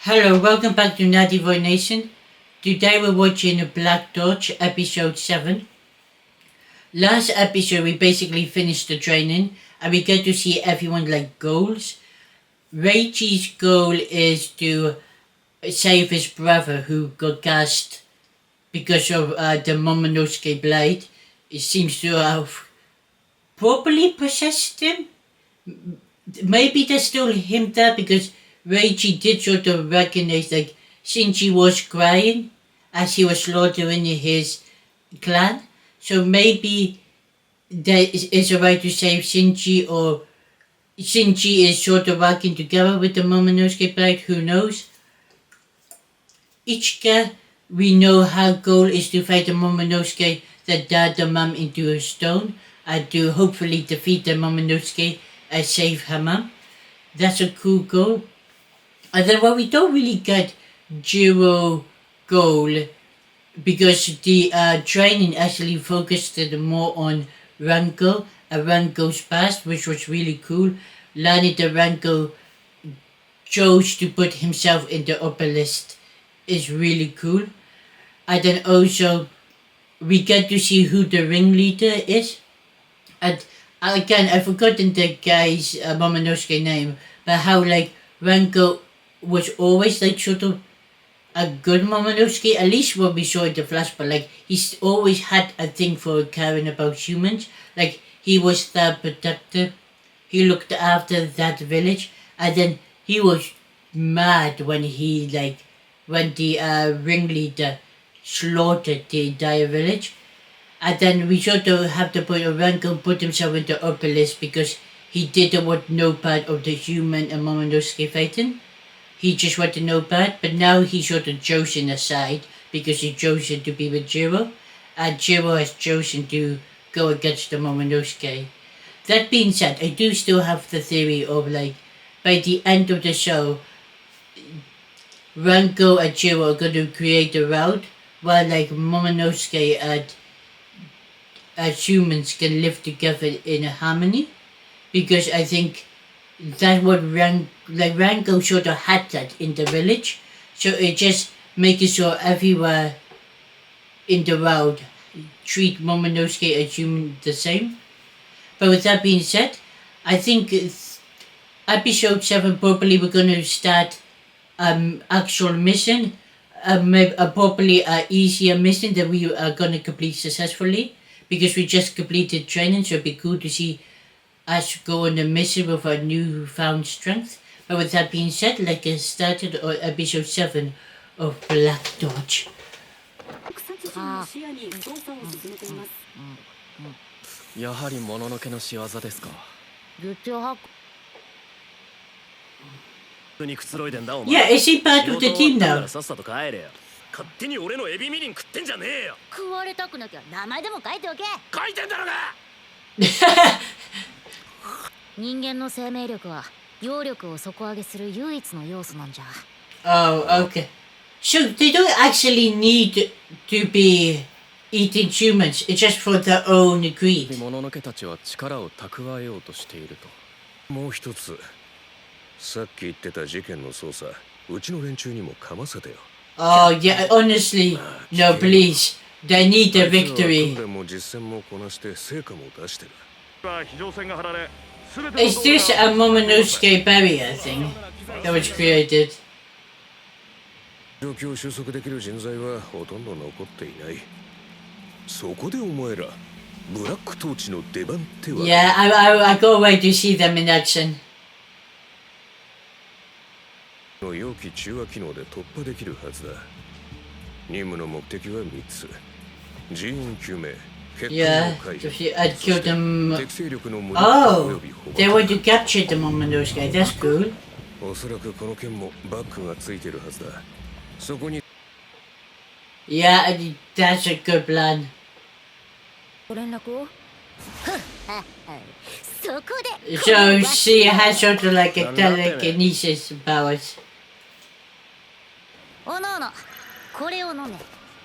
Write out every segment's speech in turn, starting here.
Hello, welcome back to Natty Boy Nation. Today we're watching Black Dodge episode 7. Last episode we basically finished the training and we get to see everyone like goals. Reichi's goal is to save his brother who got gassed because of the Momonosuke blade. It seems to have properly possessed him. Maybe there's still him there because Reichi did sort of recognize like Shinji was crying as he was slaughtering his clan. So maybe there is a way to save Shinji, or Shinji is sort of working together with the Momonosuke blade, who knows. Ichika, we know her goal is to fight the Momonosuke that died the mom into a stone and to hopefully defeat the Momonosuke and save her mom. That's a cool goal. And then we don't really get Jiro goal because the training actually focused more on Ranko and Ranko's past, which was really cool. Learning that Ranko chose to put himself in the upper list is really cool. And then also we get to see who the ringleader is. And again, I've forgotten the guy's Momonosuke name, but how like Ranko was always like sort of a good Momonosuke, at least what we saw in the flashback. Like he's always had a thing for caring about humans. Like he was their protector. He looked after that village, and then he was mad when the ringleader slaughtered the entire village. And then we sort of have to put Ranko put himself in the upper list because he didn't want no part of the human and Momonosuke fighting. He just wanted no part, but now he's sort of chosen aside because he chosen to be with Jiro, and Jiro has chosen to go against the Momonosuke. That being said, I do still have the theory of like, by the end of the show, Ranko and Jiro are going to create a route where like Momonosuke and humans can live together in harmony, because I think that's what Ranko sort of had that in the village, so it just making sure everywhere in the world treat Momonosuke and human the same. But with that being said, I think episode 7 probably we're gonna start actual mission, probably easier mission that we are gonna complete successfully because we just completed training, so it'd be cool to see us go on a mission with our newfound strength. But with that being said, let's get started on episode 7 of Black Dodge. やはりもののけの仕業ですか。にくつろいでんだお前。Yeah, is he part of the team now? さっさと帰れよ。勝手に俺のエビみりん食ってんじゃねえよ。食われたくなきゃ名前でも書いておけ。書いてんだろうが。人間の生命力は揚力を底上げする唯一の要素なんじゃ。Oh, okay. So they don't actually need to be eating humans. It's just for their own greed. もののけたちは力を蓄えようとしていると。もう一つ、さっき言ってた事件の捜査、うちの連中にもかませてよ。Oh yeah, honestly, no, please. They need a victory. 訓練も実戦もこなして成果も出してる。Is this a Momonosuke barrier thing that was created? 状況を収束できる人材はほとんど残っていない。そこでお前ら、ブラックトーチの出番ってわけ。Yeah, I go away to see them in action. の容器中和機能で突破できるはずだ。任務の目的は3つ。人員救命。Yeah, if you had killed them. Oh, they want to capture the Momonosuke. That's cool. おそらくこの件もバックがついてるはずだ。そこに。Yeah, that's a good plan. ご連絡を。そこで。So she has sort of like a telekinesis powers. おのおの、これを飲め。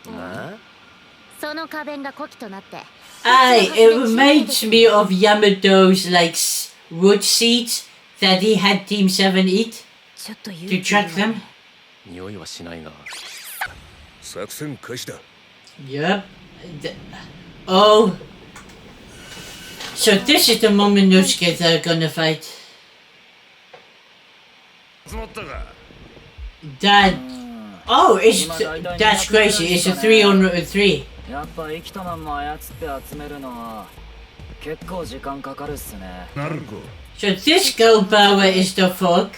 ああ。その花弁が呼気となって。It reminds me of Yamato's like wood seeds that he had Team 7 eat to track them. 匂いはしないが。作戦開始だ。 Yep. Oh. So this is the Momonosuke that are gonna fight. 集まったか。 That. Oh, that's crazy. It's a 3-on-3. やっぱ生きたまんま操って集めるのは結構時間かかるっすね。なるほど。 So this girl power is the fog.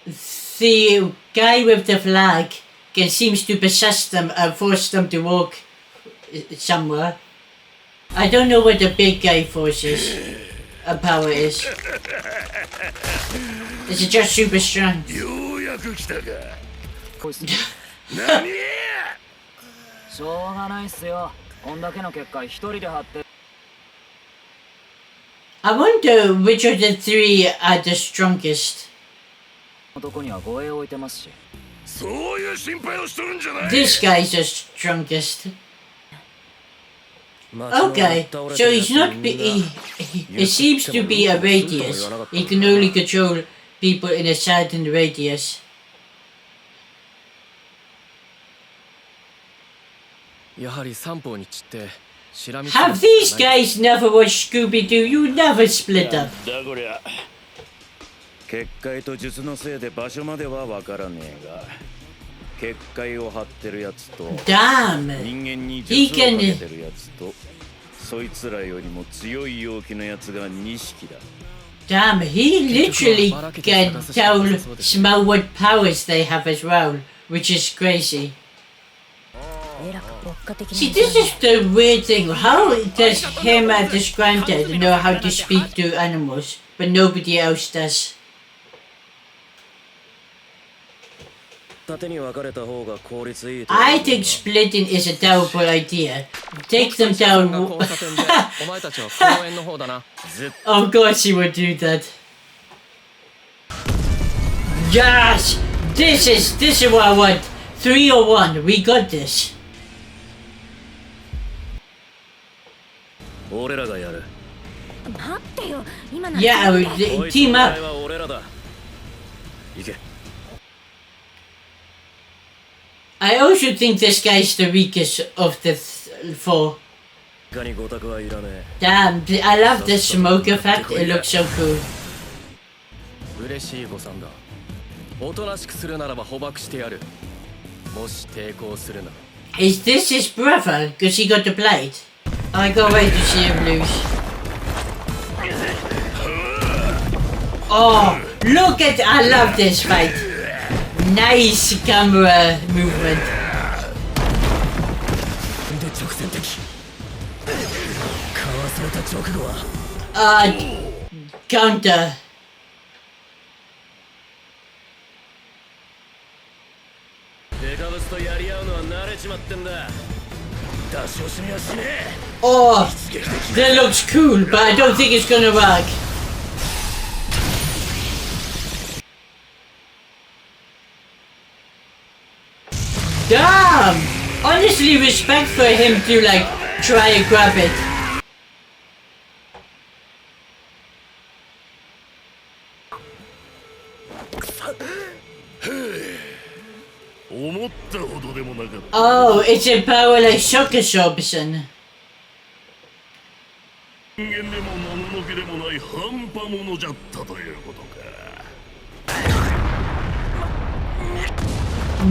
The guy with the flag seems to possess them and force them to walk somewhere. I don't know what the big guy forces power is. Is it just super strength? ようやく来たか。こいっす何？しょうがないっすよ。こんだけの結果一人で張って。 I wonder which of the three are the strongest. 男には護衛を置いてますし。そういう心配をしとるんじゃない。 This guy's the strongest. Okay, so he's not. It seems to be a radius. He can only control people in a certain radius. やはり三方に散ってしらみつぶ Have す these しかない guys never watched Scooby Doo? You never split up. だこりゃ結界と術のせいで場所まではわからねえが結界を張ってるやつと Damn. 人間に He 術をか can. けてるやつとそいつらよりも強い陽気のやつが2匹だ Damn, he literally can smell what powers they have as well, which is crazy. えらく牧歌的な See, this is the weird thing. How does him and his granddad know how to speak to animals, but nobody else does? 縦に分かれた方が効率いいと I think splitting is a terrible idea. Take them さんが down. 交差点でお前たちは公園の方だな。 Of course he would do that. Yes! This is what I want. 3-on-1. We got this. 俺らがやる 待ってよ今なら Yeah, こい team つの前 up. は俺らだ行け I also think this guy's the weakest of the four. 他にご託はいらねえ Damn, I love the smoke effect. It looks so cool. 嬉しい誤算だ。おとなしくするならば捕獲してやる。もし抵抗するなら。 Is this his brother? Because he got the blade. I can't wait to see him lose. Oh, look at... I love this fight. Nice camera movement. で直線的かわされた直後は Counter. デカブスとやり合うのは慣れちまってんだ出し惜しみはしねえ Oh, that looks cool, but I don't think it's gonna work. Damn! Honestly, respect for him to like try and grab it. 思ったほどでもなかった。 Oh, it's a power like Shocker Shobson. 人間でも物のけでもない半端者じゃったということか。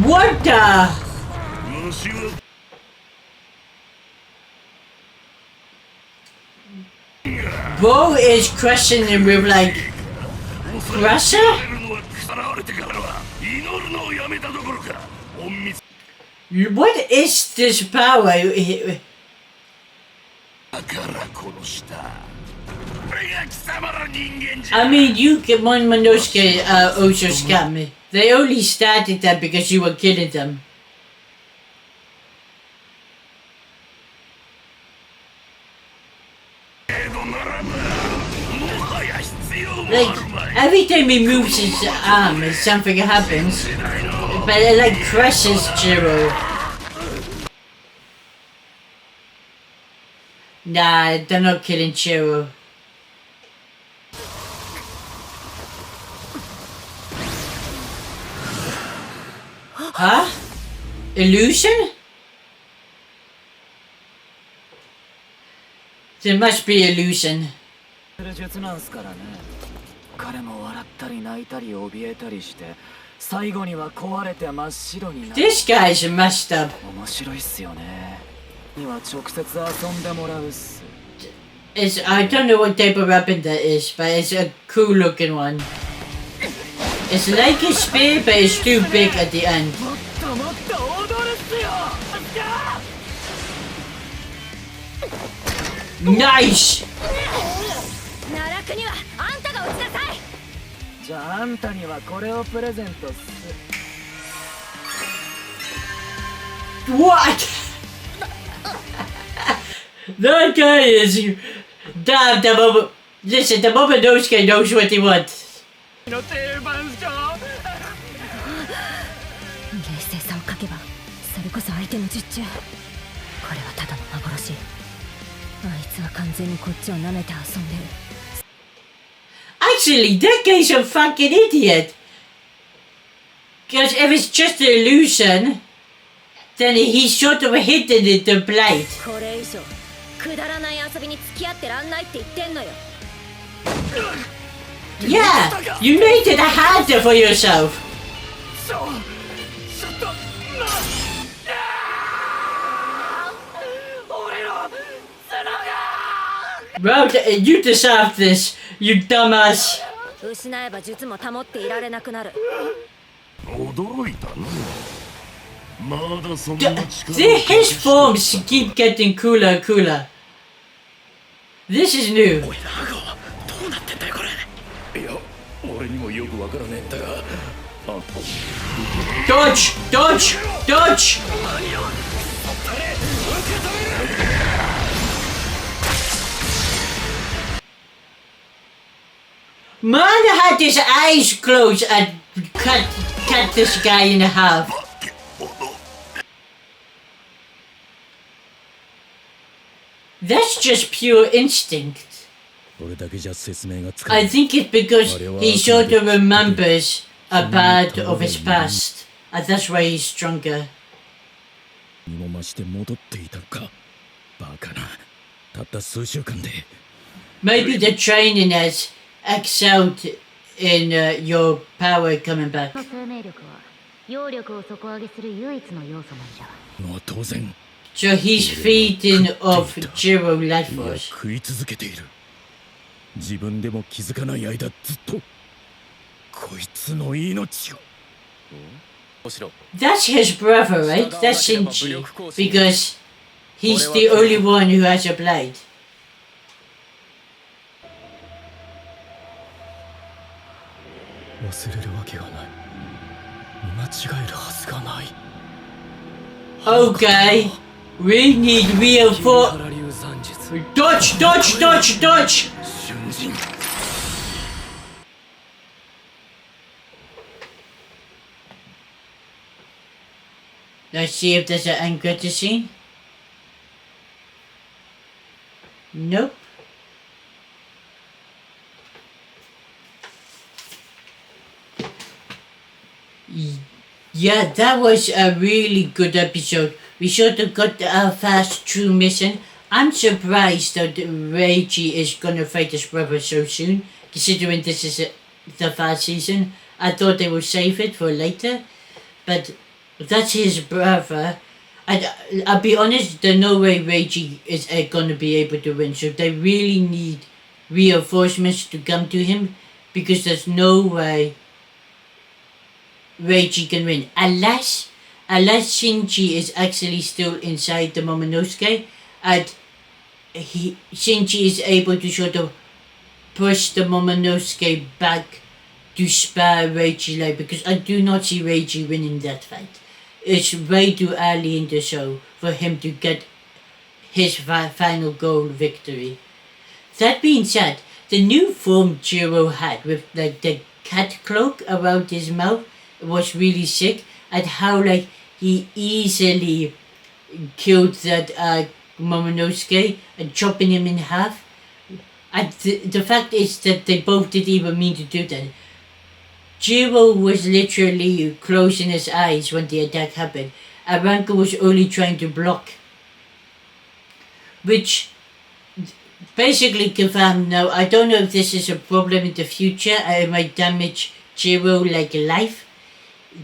What the? わしは Bo is crushing him with like crusher? のはさらわれてからは祈るのをやめたどころか。隠密 What is this power? だから殺した。俺が貴様ら人間じゃ。 I mean, you get Momonosuke also scam. They only started that because you were killing them. Like, every time he moves his arm, something happens. But it like crushes Jiro. Nah, they're not killing Jiro. Huh? Illusion? There must be illusion. 術なんすからね。彼も笑ったり泣いたり怯えたりして、最後には壊れて真っ白になる。 This guy's messed up. 面白いっすよね。には直接遊んでもらうっす。 I don't know what type of weapon that is, but it's a cool looking one. It's like a spear, but it's too big at the end. もっともっと踊るっすよ。 Nice! 奈落にはあんたが落ちなさい。じゃああんたにはこれをプレゼントっす。 What? That guy is... Damn, the Momo... Listen, the Momonosuke knows what he wants. の定番っしょ。冷静さを欠けばそれこそ相手の術中。これはただの幻。あいつは完全にこっちを舐めて遊んでる。 Actually, that guy's a fucking idiot. Because if it's just an illusion, then he's sort of hidden in the blade. これ以上くだらない遊びに付き合ってらんないって言ってんのよ。 Yeah, you made it harder for yourself. ちょっとな。俺の角が。 Well, you deserve this, you dumbass. 失えば術も保っていられなくなる。驚いたな。まだそん D- な力 his forms keep getting cooler and cooler. This is new. おいラゴどうなってんだよこれ。いや俺にもよくわからねえんだが。Dodge! Dodge! Dodge! Man had his eyes closed and cut this guy in half. That's just pure instinct. 俺だけじゃ説明がつか I ない。 think it's because he sort of remembers a part of his past. And that's why he's stronger. にも増して戻っていたのか。バカな。たった数週間で。 Maybe the training has excelled in your power coming back. 生命力は揚力を底上げする唯一の要素なんじゃ。のは当然。 So he's feeding off Jiro life いや force. 食い続けている。自分でも気づかない間ずっとこいつの命を。むしろ That's his brother, right? That's Shinji. Because he's the only one who has a blade. 忘れるわけがない。見間違えるはずがない。 Okay. We need real 君 for 原流残術 dodge, dodge, dodge, dodge. 瞬人。 Let's see if there's an end credit scene. Nope. Yeah, that was a really good episode. We sort of got our fast true mission. I'm surprised that Reiji is gonna fight his brother so soon, considering this is the first season. I thought they would save it for later, but that's his brother. And I'll be honest, there's no way Reiji is gonna be able to win, so they really need reinforcements to come to him, because there's no way Reiji can win unless Shinji is actually still inside the Momonosuke and Shinji is able to sort of push the Momonosuke back to spare Reiji life, because I do not see Reiji winning that fight. It's way too early in the show for him to get his final goal victory. That being said, the new form Jiro had with like the cat cloak around his mouth was really sick, and how like he easily killed that Momonosuke and chopping him in half. And the fact is that they both didn't even mean to do that. Jiro was literally closing his eyes when the attack happened, and Ranko was only trying to block. Which basically confirmed. Now, I don't know if this is a problem in the future, it might damage Jiro like life,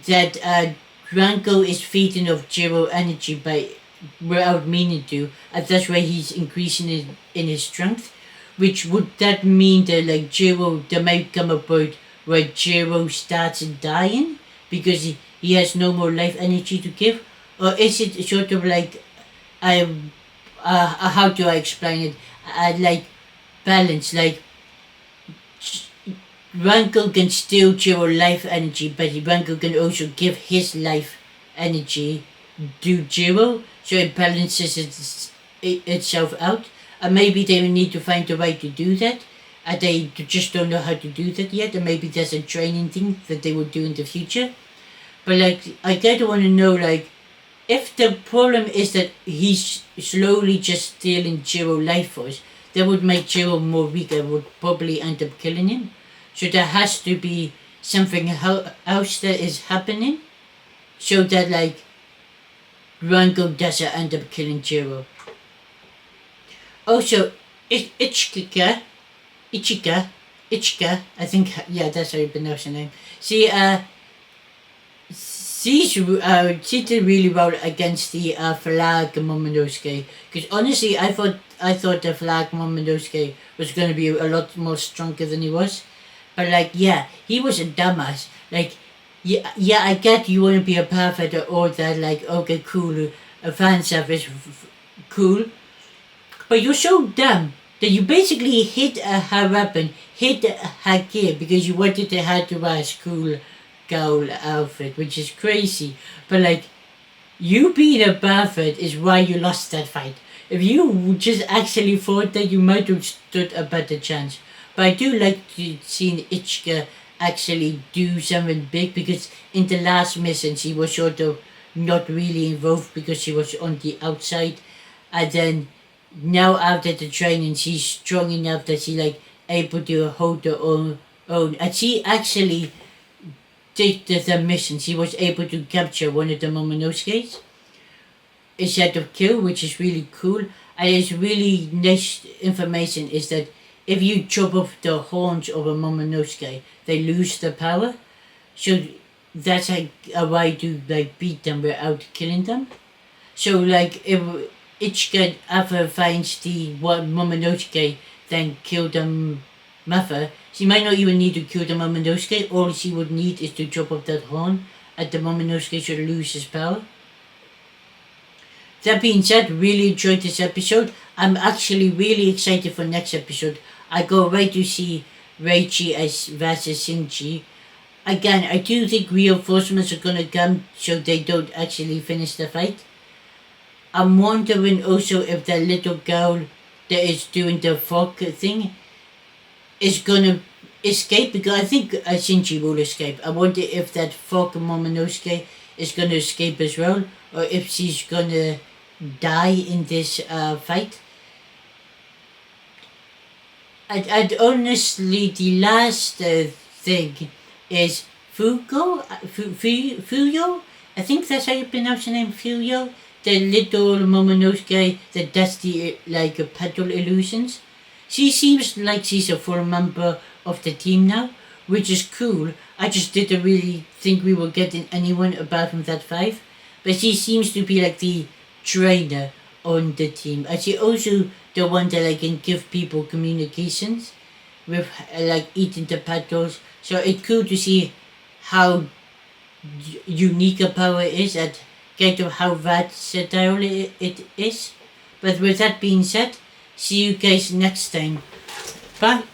that Ranko is feeding off Jiro energy by without meaning to, and that's why he's increasing it in his strength. Which would that mean that like Jiro, there might come a point where Jiro starts dying because he has no more life energy to give? Or is it sort of like, how do I explain it? Like balance, like Ranko can steal Jiro life energy, but Ranko can also give his life energy to Jiro, so it balances itself out. And maybe they will need to find a way to do that. And they just don't know how to do that yet. And maybe there's a training thing that they will do in the future. But like, I kind of want to know, like, if the problem is that he's slowly just stealing Jiro life force, that would make Jiro more weak and would probably end up killing him. So there has to be something else that is happening, so that like Ranko doesn't end up killing Jiro. Also, Ichika, I think, yeah, that's how you pronounce her name. She did really well against the Flag Momonosuke. Because honestly, I thought the Flag Momonosuke was going to be a lot more stronger than he was. But like, yeah, he was a dumbass. Like, yeah, I get you want to be a perfect or that, like, okay, cool, a fan service, cool. But you're so dumb that you basically hid her weapon, hid her gear because you wanted her to wear a school girl outfit, which is crazy. But like, you being a bastard is why you lost that fight. If you just actually fought that, you might have stood a better chance. But I do like to see Ichika actually do something big, because in the last mission she was sort of not really involved because she was on the outside, and then now after the training she's strong enough that she like able to hold her own, and she actually did the mission. She was able to capture one of the Momonosuke's instead of kill, which is really cool. And it's really nice information is that if you chop off the horns of a Momonosuke, they lose their power. So that's like a way to like beat them without killing them. So like if Ichika ever finds the one Momonosuke, then kill them mother, she might not even need to kill the Momonosuke. All she would need is to chop off that horn, and the Momonosuke should lose his power. That being said, really enjoyed this episode. I'm actually really excited for next episode. I go right to see Reichi versus Shinji. Again, I do think reinforcements are gonna come so they don't actually finish the fight. I'm wondering also if that little girl that is doing the fog thing is gonna escape, because I think Shinji will escape. I wonder if that fog Momonosuke is gonna escape as well, or if she's gonna die in this fight. And honestly, the last thing is Fuyo? I think that's how you pronounce the name, Fuyo? The little Momonosuke that does the like petal illusions. She seems like she's a full member of the team now, which is cool. I just didn't really think we were getting anyone apart from that 5. But she seems to be like the trainer on the team. And she also the one that like can give people communications with like eating the petals. So it's cool to see how unique a power is and kind of how versatile it is. But with that being said, see you guys next time. Bye.